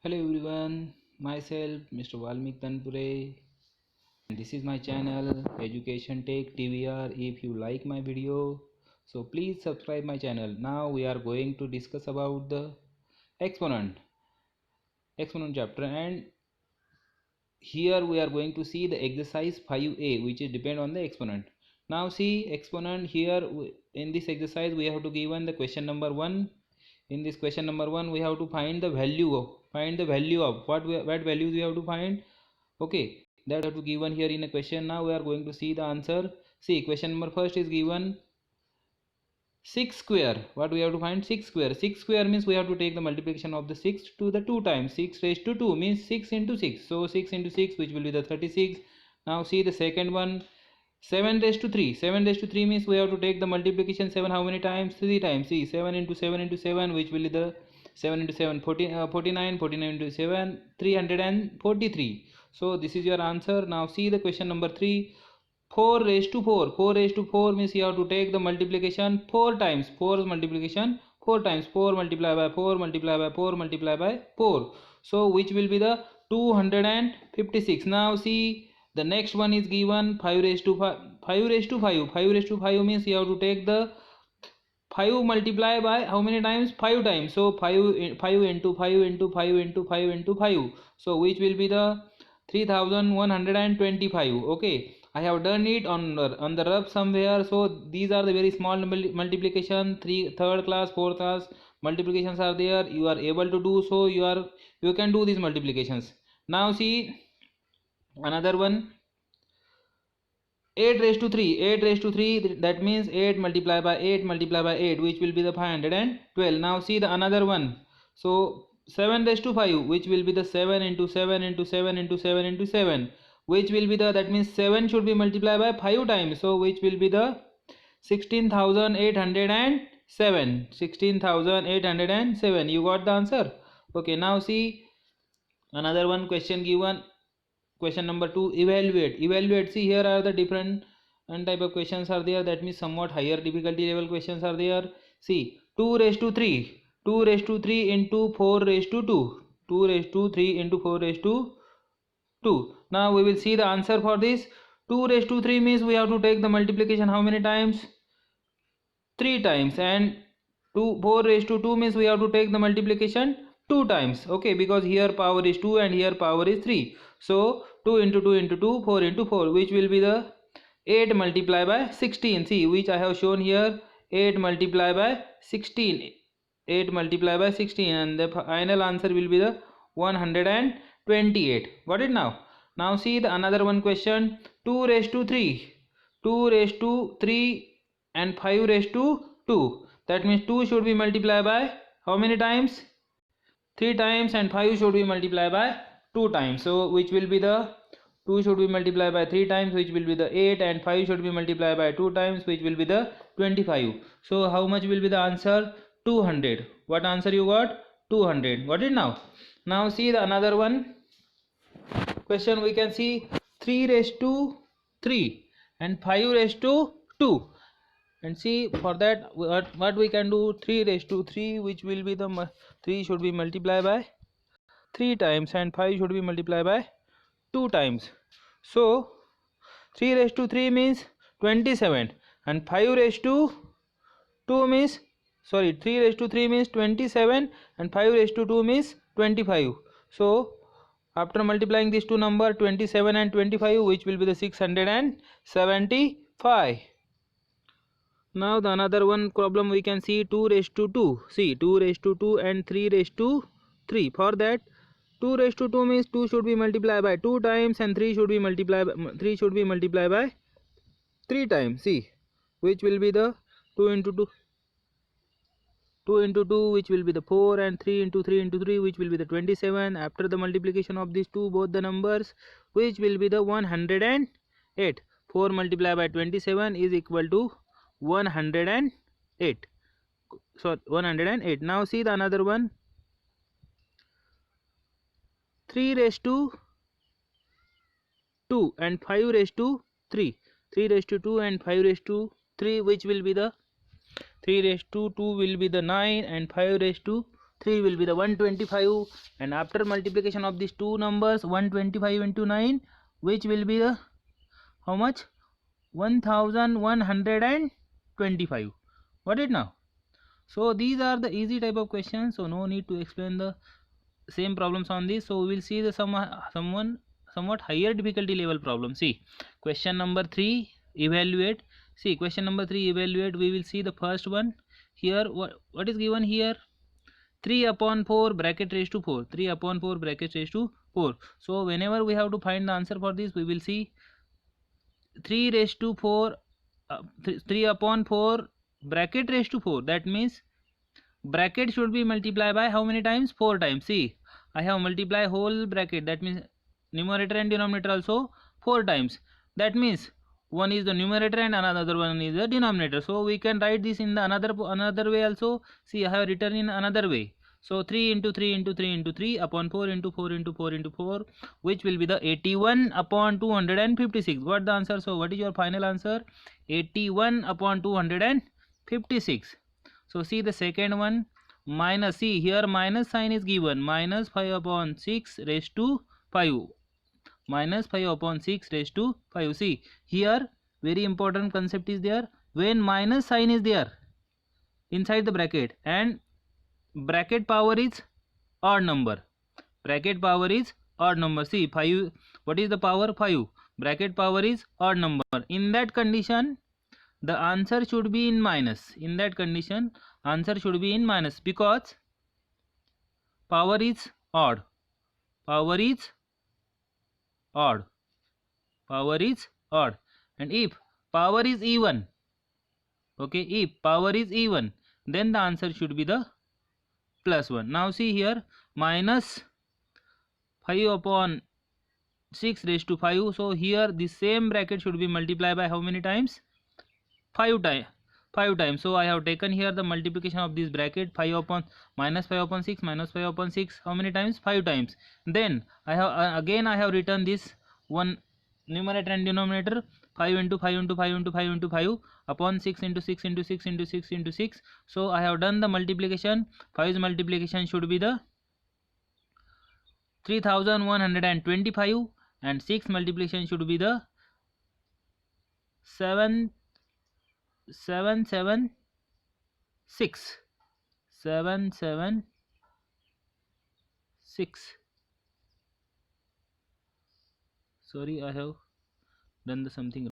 Hello everyone, myself Mr. Valmik Tanpure and this is my channel Education Tech TVR. If you like my video, so please subscribe my channel. Now we are going to discuss about the exponent chapter, and here we are going to see the exercise 5a, which is depend on the exponent. Now see exponent here. In this exercise we have to given the question number 1. In this question number 1 we have to find the value of what values we have to find. Okay, that we have to given here in a question. Now we are going to see the answer. See, question number first is given 6 square. What we have to find? 6 square. 6 square means we have to take the multiplication of the 6 to the 2 times. 6 raised to 2 means 6 into 6. So 6 into 6, which will be the 36. Now see the second one, 7 raised to 3. 7 raised to 3 means we have to take the multiplication 7 how many times? 3 times. See, 7 into 7 into 7, which will be the 7 into 7 49, 49 into 7 343. So this is your answer. Now see the question number 3, 4 raised to 4. 4 raised to 4 means you have to take the multiplication 4 times. 4 multiplication 4 times. 4 multiply by 4 multiply by 4 multiply by 4. So which will be the 256. Now see the next one is given 5 raised to 5. 5 raised to 5. 5 raised to 5 means you have to take the 5 multiply by how many times? 5 times. So 5 into 5 into 5 into 5 into 5. So which will be the 3125. Okay, I have done it on the rough somewhere. So these are the very small multiplication. Third class, fourth class multiplications are there. You are able to do so. You can do these multiplications. Now see another one, 8 raised to 3. 8 raised to 3, that means 8 multiply by 8 multiply by 8, which will be the 512. Now see the another one. So 7 raised to 5, which will be the 7 into 7 into 7 into 7 into 7, which will be the, that means 7 should be multiplied by 5 times. So which will be the 16,807. 16,807. You got the answer. Okay, now see another one question given. Question number 2, evaluate. See, here are the different type of questions are there, that means somewhat higher difficulty level questions are there. See, 2 raised to 3, 2 raised to 3 into 4 raised to 2, 2 raised to 3 into 4 raised to 2. Now we will see the answer for this. 2 raised to 3 means we have to take the multiplication how many times? 3 times. And 4 raised to 2 means we have to take the multiplication 2 times. Okay, because here power is 2 and here power is 3. So 2 into 2 into 2, 4 into 4, which will be the 8 multiplied by 16. See, which I have shown here, 8 multiplied by 16. 8 multiplied by 16, and the final answer will be the 128. Got it now? Now see the another one question, 2 raised to 3. 2 raised to 3 and 5 raised to 2. That means 2 should be multiplied by how many times? 3 times, and 5 should be multiplied by 2 times. So which will be the 2 should be multiplied by 3 times, which will be the 8, and 5 should be multiplied by 2 times, which will be the 25. So how much will be the answer? 200. What answer you got? 200. Got it now? Now see the another one question. We can see 3 raised to 3 and 5 raised to 2. And see, for that what we can do, 3 raised to 3, which will be the 3 should be multiplied by 3 times, and 5 should be multiplied by 2 times. So 3 raised to 3 means 27, and 5 raised to 2 means, sorry, 3 raised to 3 means 27, and 5 raised to 2 means 25. So after multiplying these two number 27 and 25, which will be the 675. Now the another one problem we can see, 2 raised to 2. See, 2 raised to 2 and 3 raised to 3. For that, 2 raised to 2 means 2 should be multiplied by 2 times, and 3 should be multiplied by 3 times. See, which will be the 2 into 2, 2 into 2, which will be the 4, and 3 into 3 into 3, which will be the 27. After the multiplication of these two both the numbers, which will be the 108. 4 multiplied by 27 is equal to 108. So 108. Now see the another one, 3 raised to 2 and 5 raised to 3. 3 raised to 2 and 5 raised to 3, which will be the 3 raised to 2 will be the 9, and 5 raised to 3 will be the 125, and after multiplication of these two numbers 125 into 9, which will be the how much? 1125. Got it now? So these are the easy type of questions, so no need to explain the same problems on this. So we will see the somewhat higher difficulty level problem. See question number 3, evaluate. See question number 3, evaluate. We will see the first one. Here what is given here? 3 upon 4 bracket raised to 4, 3 upon 4 bracket raised to 4. So whenever we have to find the answer for this, we will see 3 raised to 4, 3 upon 4 bracket raised to 4. That means bracket should be multiplied by how many times? 4 times. See, I have multiplied whole bracket, that means numerator and denominator also 4 times. That means one is the numerator and another one is the denominator. So we can write this in the another way also. See, I have written in another way. So 3 into 3 into 3 into 3 upon 4 into 4 into 4 into 4, which will be the 81 upon 256. What the answer? So what is your final answer? 81 upon 256. So see the second one, minus. See here minus sign is given, minus 5 upon 6 raised to 5, minus 5 upon 6 raised to 5. See here very important concept is there. When minus sign is there inside the bracket and bracket power is odd number, bracket power is odd number. See 5, what is the power? 5. Bracket power is odd number. In that condition the answer should be in minus. In that condition answer should be in minus, because power is odd, power is odd, power is odd. And if power is even, okay, if power is even, then the answer should be the plus 1. Now see here, minus 5 upon 6 raised to 5. So here the same bracket should be multiplied by how many times? 5 times. So I have taken here the multiplication of this bracket, 5 upon minus 5 upon 6 minus 5 upon 6, how many times? 5 times. Then I have again I have written this one numerator and denominator, 5 into 5 into 5 into 5 into 5 upon 6 into 6 into 6 into 6 into 6. So I have done the multiplication. 5's multiplication should be the 3125, and 6 multiplication should be the 776. Sorry, I have done the something